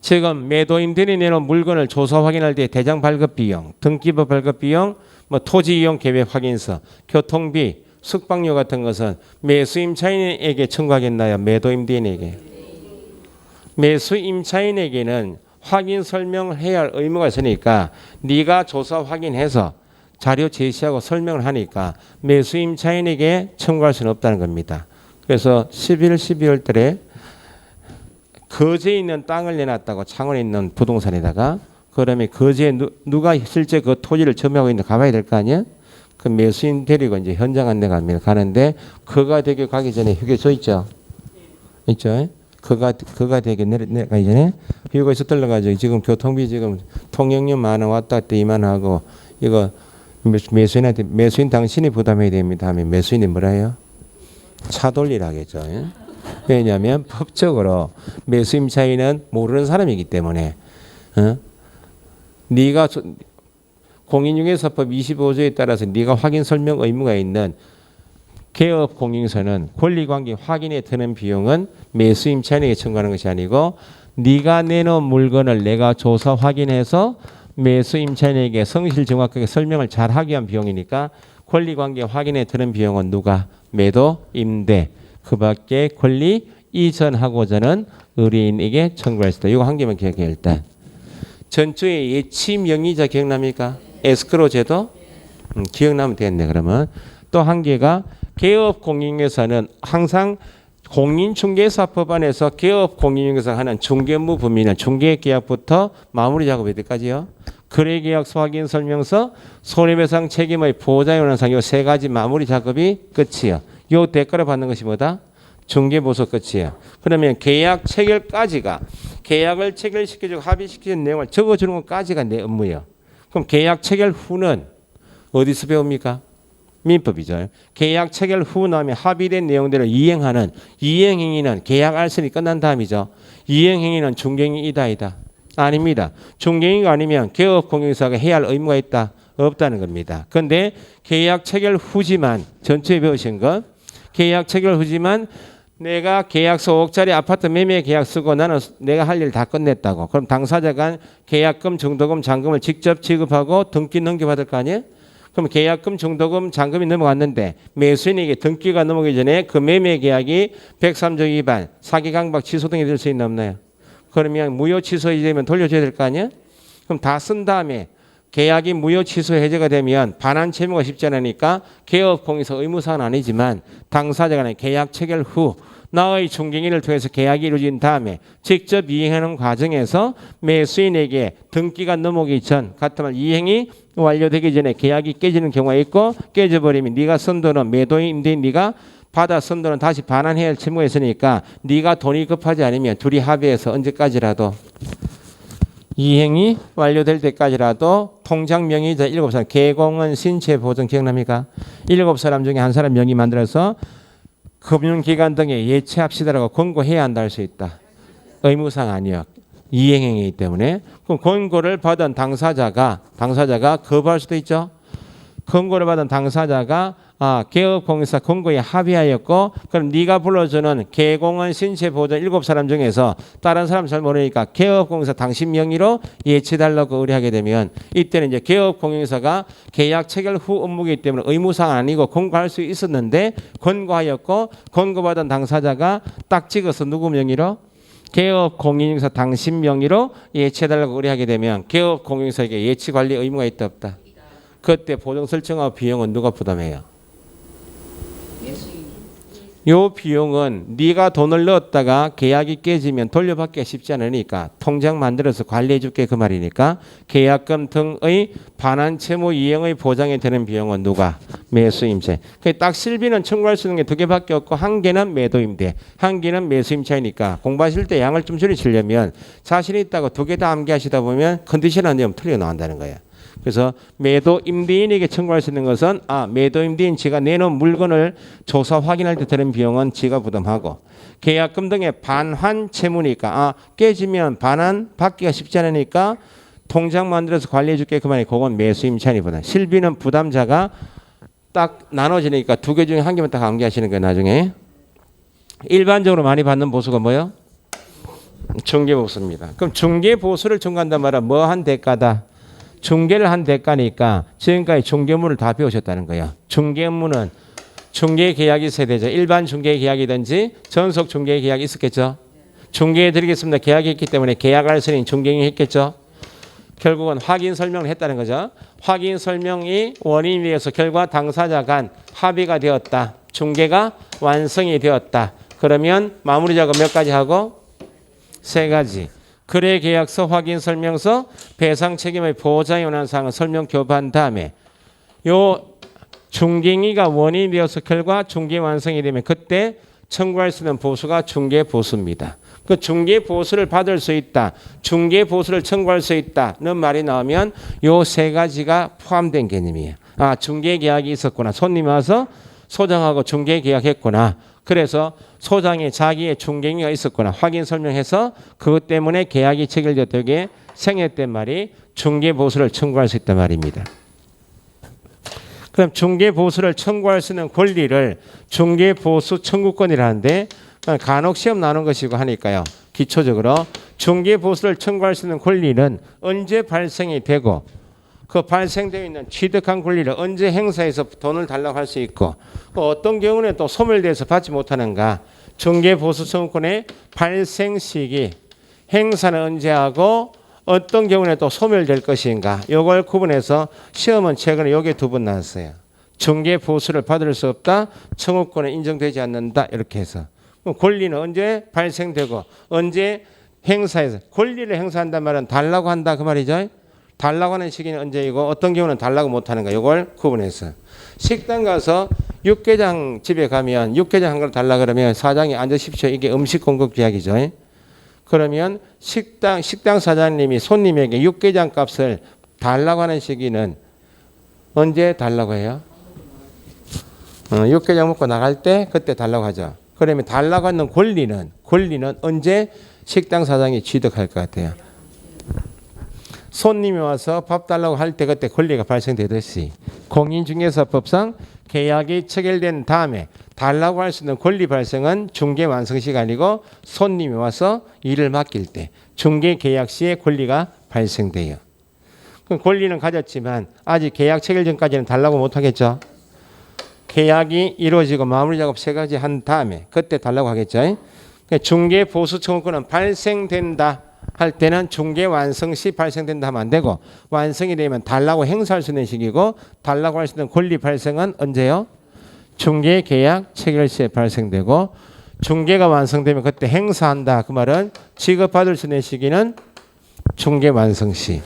지금 매도 임대인이 내놓은 물건을 조사 확인할 때 대장 발급 비용, 등기부 발급 비용, 토지 이용 계획 확인서, 교통비, 숙박료 같은 것은 매수 임차인에게 청구하겠나요? 매도 임대인에게? 매수 임차인에게는 확인 설명을 해야 할 의무가 있으니까 네가 조사 확인해서 자료 제시하고 설명을 하니까 매수 임차인에게 청구할 수는 없다는 겁니다. 그래서 11월, 12월 달에 거제에 있는 땅을 내놨다고 창원에 있는 부동산에다가 그러면 거제에 누가 실제 그 토지를 점유하고 있는지 가봐야 될 거 아니야? 그 매수인 데리고 이제 현장 안내가 가는데 그가 되게 가기 전에 휴게소 있죠? 있죠? 그가 되게 내려가기 전에 휴게소 들러가지고 지금 교통비 지금 통행료 10,000원 왔다 갔다 20,000원 하고 이거 매수인한테 매수인 당신이 부담해야 됩니다 하면 매수인이 뭐라 해요? 차 돌리라겠죠. 왜냐하면 법적으로 매수임차인은 모르는 사람이기 때문에 네가 공인중개사법 25조에 따라서 네가 확인 설명 의무가 있는 개업 공인서는 권리관계 확인에 드는 비용은 매수임차인에게 청구하는 것이 아니고 네가 내놓은 물건을 내가 조사 확인해서 매수임차인에게 성실 정확하게 설명을 잘 하기 위한 비용이니까 권리관계 확인에 드는 비용은 누가? 매도, 임대 그 밖에 권리 이전하고자는 의뢰인에게 청구할 수 있다. 이거 한 개만 기억해 일단. 전주의 예치 명의자 기억납니까? 에스크로 제도? 기억나면 되겠네. 그러면 또 한 개가 개업 공인중개사는 항상 공인중개사법 안에서 개업 공인중개사가 하는 중개무 범위는 중개계약부터 마무리 작업 어디까지요? 거래계약서 확인 설명서, 손해배상 책임의 보장원상 요 세 가지 마무리 작업이 끝이요. 요 대가를 받는 것이 뭐다? 중개보수 끝이에요. 그러면 계약 체결까지가 계약을 체결시켜주고 합의시키는 내용을 적어주는 것까지가 내 업무예요. 그럼 계약 체결 후는 어디서 배웁니까? 민법이죠. 계약 체결 후 나면 합의된 내용들을 이행하는 이행행위는 계약 알선이 끝난 다음이죠. 이행행위는 중개행위이다 아니다? 아닙니다. 중개행위가 아니면 개업공인사가 해야 할 의무가 있다? 없다는 겁니다. 그런데 계약 체결 후지만 전체에 배우신 것 계약 체결 후지만 내가 계약서 5억짜리 아파트 매매 계약 쓰고 나는 내가 할 일 다 끝냈다고. 그럼 당사자가 계약금, 중도금, 잔금을 직접 지급하고 등기 넘겨받을 거 아니에요? 그럼 계약금, 중도금, 잔금이 넘어갔는데 매수인에게 등기가 넘어가기 전에 그 매매 계약이 103조 위반, 사기 강박, 취소 등이 될 수 있나 없나요? 그러면 무효 취소 해제되면 돌려줘야 될 거 아니에요? 그럼 다 쓴 다음에 계약이 무효 취소 해제가 되면 반환 채무가 쉽지 않으니까 개업공인서 의무사항은 아니지만 당사자가 계약 체결 후 나의 중개인을 통해서 계약이 이루어진 다음에 직접 이행하는 과정에서 매수인에게 등기가 넘어오기 전 같으면 이행이 완료되기 전에 계약이 깨지는 경우가 있고 깨져버리면 네가 쓴 돈은 매도인 임대인 네가 받아 쓴 돈은 다시 반환해야 할 채무가 있으니까 네가 돈이 급하지 않으면 둘이 합의해서 언제까지라도 이행이 완료될 때까지라도 통장 명의자 7사람 개공은 신체 보증 기억납니까? 7사람 중에 한 사람 명의 만들어서 금융기관 등에 예치합시다라고 권고해야 한다 할 수 있다. 의무상 아니요. 이행행위이기 때문에 그럼 권고를 받은 당사자가 거부할 수도 있죠. 권고를 받은 당사자가 개업공인사 권고에 합의하였고 그럼 네가 불러주는 개공은 신체 보존 7사람 중에서 다른 사람 잘 모르니까 개업공인사 당신 명의로 예치달라고 의뢰하게 되면 이때는 이제 개업공인사가 계약 체결 후 업무이기 때문에 의무사항 아니고 권고할 수 있었는데 권고하였고 권고받은 당사자가 딱 찍어서 누구 명의로? 개업공인사 당신 명의로 예치해달라고 의뢰하게 되면 개업공인사에게 예치관리 의무가 있다 없다? 그때 보증 설정하고 비용은 누가 부담해요? 요 비용은 네가 돈을 넣었다가 계약이 깨지면 돌려받기가 쉽지 않으니까 통장 만들어서 관리해 줄게 그 말이니까 계약금 등의 반환 채무 이행의 보장에 되는 비용은 누가? 매수임대. 딱 실비는 청구할 수 있는 게 두 개밖에 없고 한 개는 매도임대, 한 개는 매수임차이니까 공부하실 때 양을 좀 줄이시려면 자신이 있다고 두 개 다 암기하시다 보면 컨디션 안 되면 틀려 나온다는 거예요. 그래서 매도 임대인에게 청구할 수 있는 것은 매도 임대인 지가 내놓은 물건을 조사 확인할 때 드는 비용은 지가 부담하고 계약금 등의 반환 채무니까 깨지면 반환 받기가 쉽지 않으니까 통장 만들어서 관리해 줄게 그만이 그건 매수임차인이 부담. 실비는 부담자가 딱 나눠지니까 두 개 중에 한 개만 딱 암기하시는 거예요. 나중에 일반적으로 많이 받는 보수가 뭐예요? 중개보수입니다. 그럼 중개보수를 청구한단 말은 뭐 한 대가다? 중개를 한 대가니까 지금까지 중개문을 다 배우셨다는 거예요. 중개문은 중개계약이 있어야 되죠. 일반 중개계약이든지 전속 중개계약이 있었겠죠. 중개해드리겠습니다. 계약이 있기 때문에 계약할 수 있는 중개행위 했겠죠. 결국은 확인 설명을 했다는 거죠. 확인 설명이 원인에 의해서 결과 당사자 간 합의가 되었다. 중개가 완성이 되었다. 그러면 마무리 작업 몇 가지 하고 세 가지. 거래 계약서, 확인 설명서, 배상 책임의 보호자에 관한 사항을 설명 교부한 다음에 요 중개인이 원인이 되어서 결과 중개 완성이 되면 그때 청구할 수 있는 보수가 중개 보수입니다. 그 중개 보수를 받을 수 있다, 중개 보수를 청구할 수 있다는 말이 나오면 요 세 가지가 포함된 개념이에요. 아, 중개 계약이 있었구나. 손님이 와서 소장하고 중개 계약했구나. 그래서 소장에 자기의 중개인이 있었구나. 확인 설명해서 그것 때문에 계약이 체결되게 생겼단 말이 중개 보수를 청구할 수 있단 말입니다. 그럼 중개 보수를 청구할 수 있는 권리를 중개 보수 청구권이라는데 간혹 시험 나오는 것이고 하니까요. 기초적으로 중개 보수를 청구할 수 있는 권리는 언제 발생이 되고 그 발생되어 있는 취득한 권리를 언제 행사해서 돈을 달라고 할 수 있고 어떤 경우는 또 소멸돼서 받지 못하는가. 중개 보수 청구권의 발생 시기, 행사는 언제 하고 어떤 경우는 또 소멸될 것인가. 이걸 구분해서 시험은 최근에 여기 두 번 나왔어요. 중개 보수를 받을 수 없다, 청구권은 인정되지 않는다. 이렇게 해서 권리는 언제 발생되고 언제 행사해서 권리를 행사한단 말은 달라고 한다 그 말이죠. 달라고 하는 시기는 언제이고 어떤 경우는 달라고 못하는가. 이걸 구분해서 식당 가서 육개장 집에 가면 육개장 한 그릇 달라 그러면 사장이 앉으십시오. 이게 음식 공급 계약이죠. 그러면 식당 사장님이 손님에게 육개장 값을 달라고 하는 시기는 언제 달라고 해요? 육개장 먹고 나갈 때 그때 달라고 하죠. 그러면 달라고 하는 권리는 언제 식당 사장이 취득할 것 같아요? 손님이 와서 밥 달라고 할 때 그때 권리가 발생되듯이 공인중개사법상 계약이 체결된 다음에 달라고 할 수 있는 권리 발생은 중개 완성 시간이고 손님이 와서 일을 맡길 때 중개 계약 시에 권리가 발생돼요. 그럼 권리는 가졌지만 아직 계약 체결 전까지는 달라고 못하겠죠. 계약이 이루어지고 마무리 작업 세 가지 한 다음에 그때 달라고 하겠죠. 중개 보수 청구권은 발생된다 할 때는 중개 완성 시 발생된다 하면 안 되고 완성이 되면 달라고 행사할 수 있는 시기고 달라고 할 수 있는 권리 발생은 언제요? 중개 계약 체결 시에 발생되고 중개가 완성되면 그때 행사한다. 그 말은 지급받을 수 있는 시기는 중개 완성 시.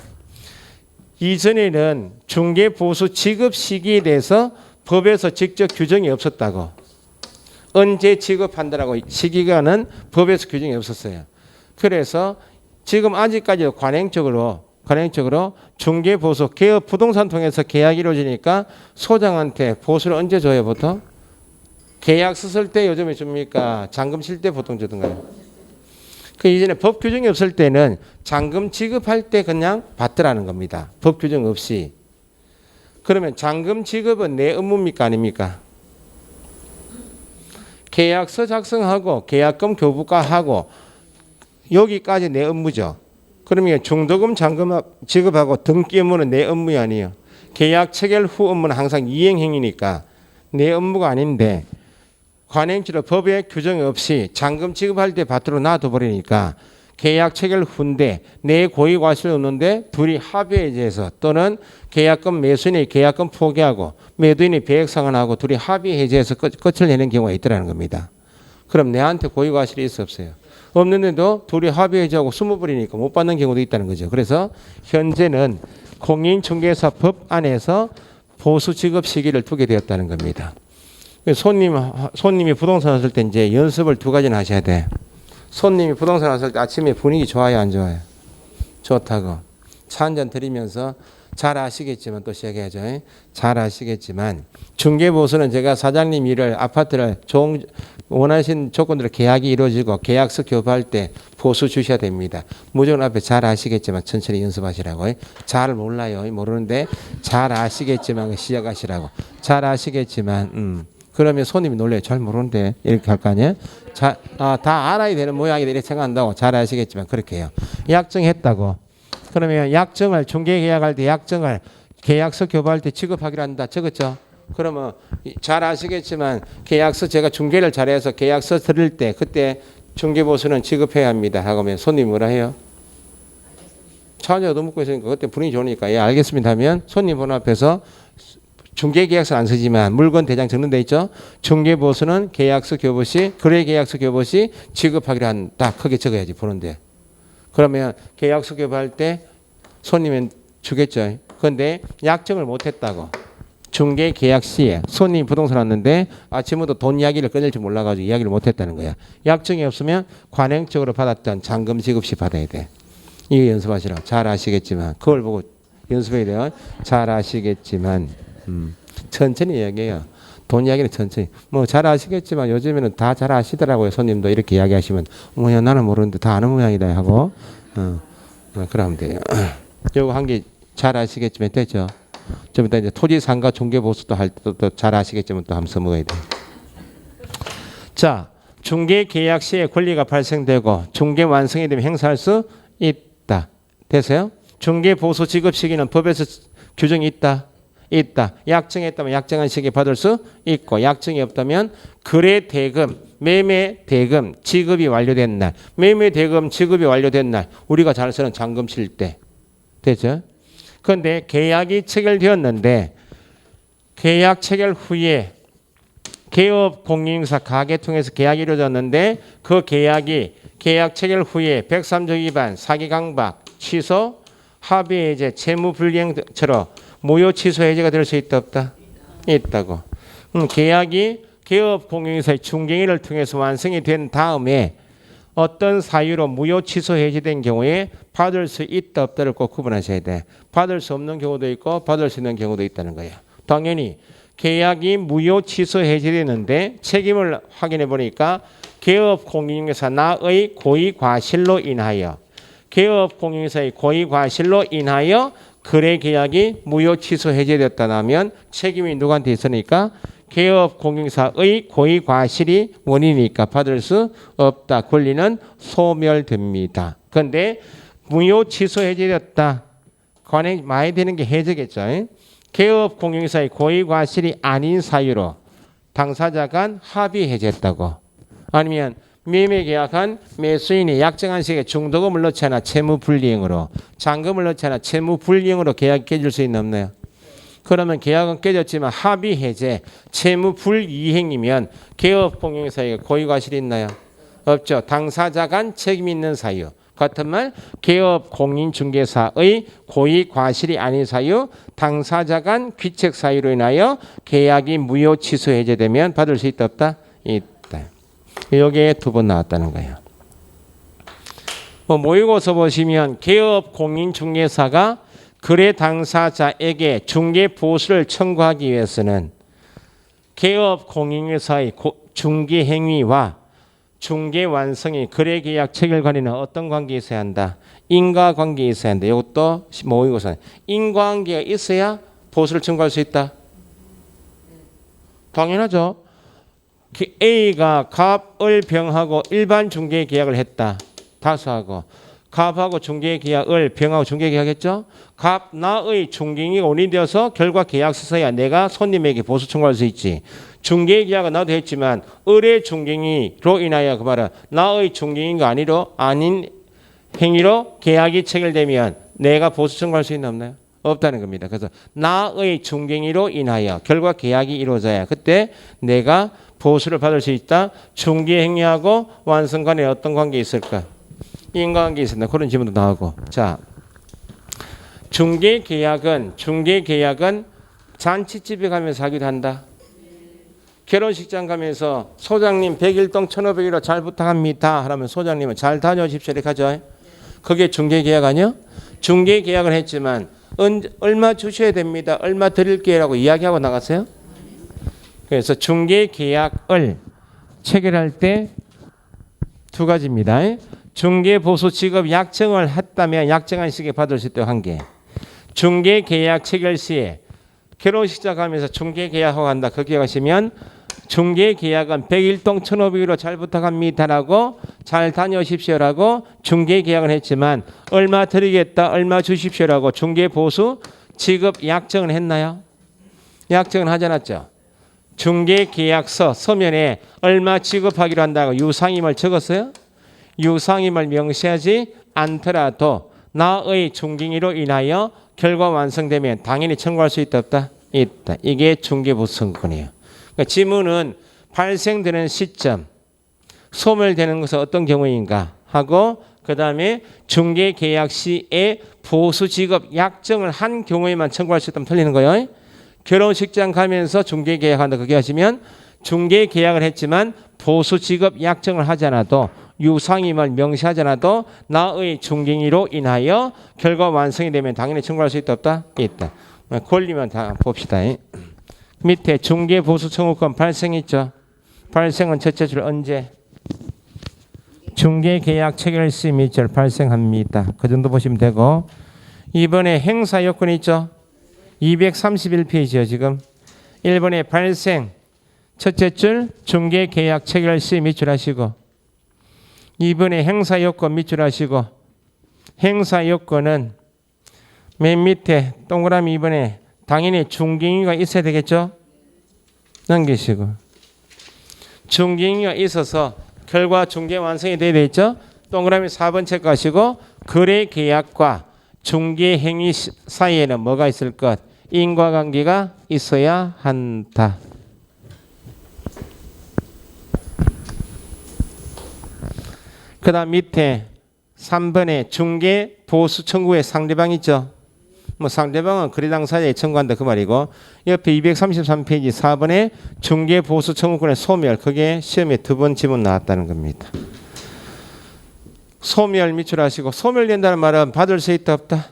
이전에는 중개 보수 지급 시기에 대해서 법에서 직접 규정이 없었다고. 언제 지급한다라고 시기가는 법에서 규정이 없었어요. 그래서 지금 아직까지도 관행적으로 중개 보수 개업 부동산 통해서 계약이 이루어지니까 소장한테 보수를 언제 줘요 보통? 계약서 쓸 때 요즘에 줍니까? 잔금 칠 때 보통 주던가요? 그 이전에 법 규정이 없을 때는 잔금 지급할 때 그냥 받더라는 겁니다. 법 규정 없이. 그러면 잔금 지급은 내 업무입니까 아닙니까? 계약서 작성하고 계약금 교부가하고 여기까지 내 업무죠. 그러면 중도금 잔금 지급하고 등기 업무는 내 업무이 아니에요. 계약 체결 후 업무는 항상 이행행위니까 내 업무가 아닌데 관행치로 법에 규정이 없이 잔금 지급할 때 받들어 놔둬버리니까 계약 체결 후인데 내 고의 과실이 없는데 둘이 합의에 의해서 또는 계약금 매수인이 계약금 포기하고 매도인이 배액 상환하고 둘이 합의 해제해서 끝을 내는 경우가 있더라는 겁니다. 그럼 내한테 고의 과실이 있어 없어요? 없는데도 둘이 합의 해제하고 숨어버리니까 못 받는 경우도 있다는 거죠. 그래서 현재는 공인중개사법 안에서 보수 지급 시기를 두게 되었다는 겁니다. 손님이 부동산 왔을 때 이제 연습을 두 가지는 하셔야 돼. 손님이 부동산 왔을 때 아침에 분위기 좋아요 안 좋아요? 좋다고. 차 한 잔 드리면서 잘 아시겠지만 또 시작해야죠. 잘 아시겠지만 중개보수는 제가 사장님 일을 아파트를 원하신 조건대로 계약이 이루어지고 계약서 교부할 때 보수 주셔야 됩니다. 무조건 앞에 잘 아시겠지만 천천히 연습하시라고. 잘 몰라요. 모르는데 잘 아시겠지만 시작하시라고. 잘 아시겠지만 그러면 손님이 놀래요. 잘 모르는데 이렇게 할 거 아니에요? 다 알아야 되는 모양이다 이렇게 생각한다고. 잘 아시겠지만 그렇게 해요. 약정했다고. 그러면 약정을 중개계약할 때 약정을 계약서 교부할 때 지급하기로 한다. 적었죠? 그러면 잘 아시겠지만 계약서 제가 중개를 잘해서 계약서 드릴 때 그때 중개보수는 지급해야 합니다. 하면 손님이 뭐라 해요? 차한잔 더 먹고 있으니까 그때 분위기 좋으니까 예 알겠습니다 하면 손님 번호 앞에서 중개계약서 안 쓰지만 물건 대장 적는 데 있죠. 중개보수는 계약서 교부시 거래계약서 교부시 지급하기로 한다. 크게 적어야지 보는데. 그러면 계약서 교부할 때 손님은 주겠죠. 그런데 약정을 못했다고. 중개계약 시에 손님 부동산 왔는데 아침부터 돈 이야기를 끊을 줄 몰라가지고 이야기를 못했다는 거야. 약정이 없으면 관행적으로 받았던 잔금 지급 시 받아야 돼. 이거 연습하시라고. 잘 아시겠지만 그걸 보고 연습해야 돼요. 잘 아시겠지만 천천히 이야기해요. 돈 이야기는 천천히. 뭐 잘 아시겠지만 요즘에는 다 잘 아시더라고요. 손님도 이렇게 이야기하시면 뭐야 나는 모르는데 다 아는 모양이다 하고 그러면 돼요. 요거 한 개 잘 아시겠지만 됐죠. 좀 이따 이제 토지상가 중개보수도 할 때도 잘 아시겠지만 또 한번 써먹어야 돼. 자, 중개계약 시에 권리가 발생되고 중개 완성이 되면 행사할 수 있다. 됐어요? 중개보수 지급 시기는 법에서 규정이 있다. 약정했다면 약정한 시기에 받을 수 있고 약정이 없다면 거래 대금, 매매 대금 지급이 완료된 날, 매매 대금 지급이 완료된 날 우리가 잘 쓰는 잔금 칠 때. 됐죠? 그런데 계약이 체결되었는데 계약 체결 후에 개업 공인인사 가계 통해서 계약이 이루어졌는데 그 계약이 계약 체결 후에 103조 위반, 사기 강박, 취소, 합의 해제, 채무 불이행처럼 무효 취소 해제가 될 수 있다 없다? 있다고. 계약이 개업 공인인사의 중개인을 통해서 완성이 된 다음에 어떤 사유로 무효 취소 해제된 경우에 받을 수 있다 없다를 꼭 구분하셔야 돼. 받을 수 없는 경우도 있고 받을 수 있는 경우도 있다는 거예요. 당연히 계약이 무효 취소 해제되는데 책임을 확인해 보니까 개업 공인인사 나의 고의 과실로 인하여 개업 공인인사의 고의 과실로 인하여 거래 계약이 무효 취소 해제됐다면 책임이 누구한테 있으니까 개업 공인사의 고의 과실이 원인이니까 받을 수 없다. 권리는 소멸됩니다. 그런데 무효 취소 해제됐다. 관행 많이 되는 게 해제겠죠. 개업 공인사의 고의 과실이 아닌 사유로 당사자 간 합의 해제했다고. 아니면 매매 계약한 매수인이 약정한 시기에 중도금을 넣지 않아 채무 불이행으로 잔금을 넣지 않아 채무 불이행으로 계약이 깨질 수 있나 없나요? 그러면 계약은 깨졌지만 합의 해제, 채무 불이행이면 개업 공인사의 고의 과실이 있나요? 없죠. 당사자 간 책임 있는 사유. 같은 말 개업 공인중개사의 고의 과실이 아닌 사유, 당사자 간 귀책 사유로 인하여 계약이 무효 취소 해제되면 받을 수 있다 없다? 있다. 여기에 두 번 나왔다는 거예요. 모의고사 보시면 개업 공인중개사가 거래 당사자에게 중개 보수를 청구하기 위해서는 개업 공인중개사의 중개 행위와 중개 완성이 거래 계약 체결 관계는 어떤 관계에 있어야 한다? 인과관계에 있어야 한다. 이것도 모의고사. 인과관계가 있어야 보수를 청구할 수 있다. 당연하죠. A가 갑을 병하고 일반 중개 계약을 했다. 다수하고. 갑하고 중개계약을 병하고 중개계약했죠. 갑 나의 중개인이 원인이 되어서 결과 계약서서야 내가 손님에게 보수 청구할 수 있지. 중개계약은 나도 했지만 의뢰 중개인으로 인하여 그 말은 나의 중개인과 아닌 행위로 계약이 체결되면 내가 보수 청구할 수 있나 없나요? 없다는 겁니다. 그래서 나의 중개인으로 인하여 결과 계약이 이루어져야 그때 내가 보수를 받을 수 있다. 중개행위하고 완성 간에 어떤 관계 있을까? 인과관계 있었나 그런 질문도 나오고. 자, 중개계약은 잔치집에 가면서 하기도 한다. 결혼식장 가면서 소장님 100일동 1,500일로 잘 부탁합니다 하면 소장님은 잘 다녀오십시오 이렇게 하죠. 그게 중개계약 아니야? 중개계약을 했지만 얼마 주셔야 됩니다. 얼마 드릴게요라고 이야기하고 나갔어요. 그래서 중개계약을 체결할 때 두 가지입니다. 중개보수 지급 약정을 했다면 약정한 시기에 받을 수 있도록 한 개. 중개계약 체결 시에 결혼식장 가면서 중개계약하고 간다. 그 기억하시면 중개계약은 100일동 1,500일로 잘 부탁합니다라고 잘 다녀오십시오라고 중개계약을 했지만 얼마 드리겠다 얼마 주십시오라고 중개보수 지급 약정을 했나요? 약정을 하지 않았죠. 중개계약서 서면에 얼마 지급하기로 한다고 유상임을 적었어요? 유상임을 명시하지 않더라도 나의 중개인으로 인하여 결과 완성되면 당연히 청구할 수 있다 없다? 있다. 이게 중개보수 청구권이에요. 그러니까 지문은 발생되는 시점, 소멸되는 것은 어떤 경우인가 하고 그 다음에 중개계약 시에 보수지급 약정을 한 경우에만 청구할 수 있다면 틀리는 거예요. 결혼식장 가면서 중개계약한다 그게 하시면 중개계약을 했지만 보수지급 약정을 하지 않아도 유상임을 명시하지 않아도 나의 중개인으로 인하여 결과 완성이 되면 당연히 청구할 수 있다 없다? 있다. 권리만 다 봅시다. 밑에 중개보수 청구권 발생했죠. 발생은 첫째 줄 언제? 중개계약 체결 시 밑줄 발생합니다. 그 정도 보시면 되고 이번에 행사 요건 있죠. 231페이지요 지금. 1번에 발생 첫째 줄 중개계약 체결 시 밑줄 하시고 2번에 행사 요건 밑줄 하시고 행사 요건은 맨 밑에 동그라미 2번에 당연히 중개인이 있어야 되겠죠. 넘기시고 중개인이 있어서 결과 중개 완성이 돼야 되겠죠. 동그라미 4번 체크하시고 거래 계약과 중개 행위 사이에는 뭐가 있을 것? 인과관계가 있어야 한다. 그 다음 밑에 3번에 중개 보수 청구의 상대방 있죠. 뭐 상대방은 거래 당사자에 청구한다 그 말이고 옆에 233페이지 4번에 중개 보수 청구권의 소멸 그게 시험에 두 번 지문 나왔다는 겁니다. 소멸 밑줄하시고 소멸된다는 말은 받을 수 있다 없다?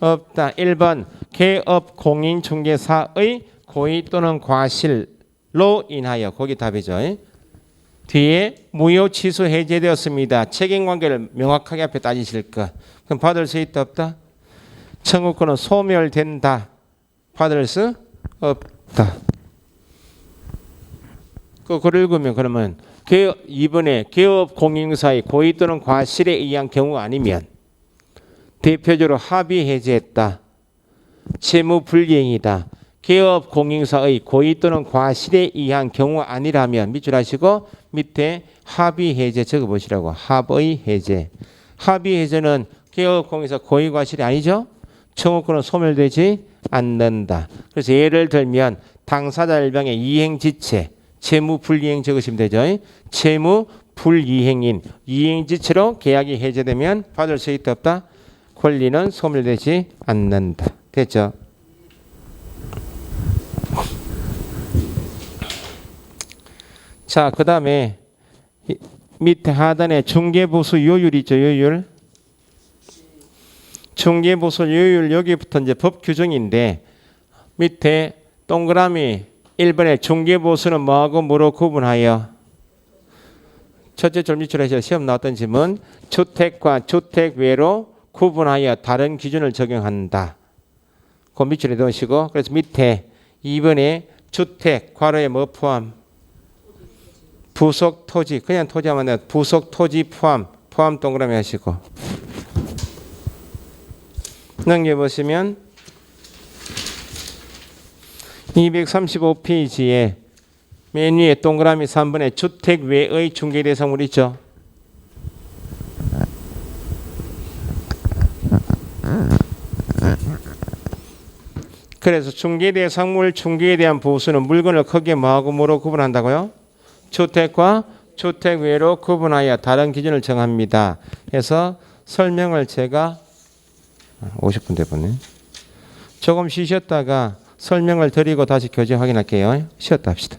없다. 1번 개업 공인 중개사의 고의 또는 과실로 인하여 거기 답이죠. 뒤에 무효 취소 해제되었습니다. 책임관계를 명확하게 앞에 따지실 것. 그럼 받을 수 있다 없다? 청구권은 소멸된다. 받을 수 없다. 그걸 읽으면 그러면 이번에 개업 공인사의 고의 또는 과실에 의한 경우 아니면 대표적으로 합의 해제했다. 채무 불이행이다. 개업 공인사의 고의 또는 과실에 의한 경우 아니라면 밑줄 하시고 밑에 합의 해제 적어보시라고. 합의 해제. 합의 해제는 개업 공인사 고의 과실이 아니죠. 청구권은 소멸되지 않는다. 그래서 예를 들면 당사자 일방의 이행지체 채무 불이행 적으시면 되죠. 채무 불이행인 이행지체로 계약이 해제되면 받을 수 있다 없다? 권리는 소멸되지 않는다. 됐죠? 자, 그 다음에 밑에 하단에 중개보수 요율 있죠. 요율. 중개보수 요율 여기부터 이제 법 규정인데 밑에 동그라미 1번에 중개보수는 뭐하고 뭐로 구분하여 첫째 줄 밑줄에서 시험 나왔던 질문 주택과 주택 외로 구분하여 다른 기준을 적용한다. 그 밑줄에 넣으시고 그래서 밑에 2번에 주택 괄호에 뭐 포함? 부속 토지 그냥 토지 하면 돼. 부속 토지 포함 동그라미 하시고 넘겨보시면 235페이지에 맨 위에 동그라미 3번에 주택 외의 중개대상물 있죠. 그래서 중개대상물 중개에 대한 보수는 물건을 크게 뭐하고 뭐로 구분한다고요? 주택과 주택 외로 구분하여 다른 기준을 정합니다. 해서 설명을 제가 50분 돼버네. 조금 쉬셨다가 설명을 드리고 다시 교재 확인할게요. 쉬었다 합시다.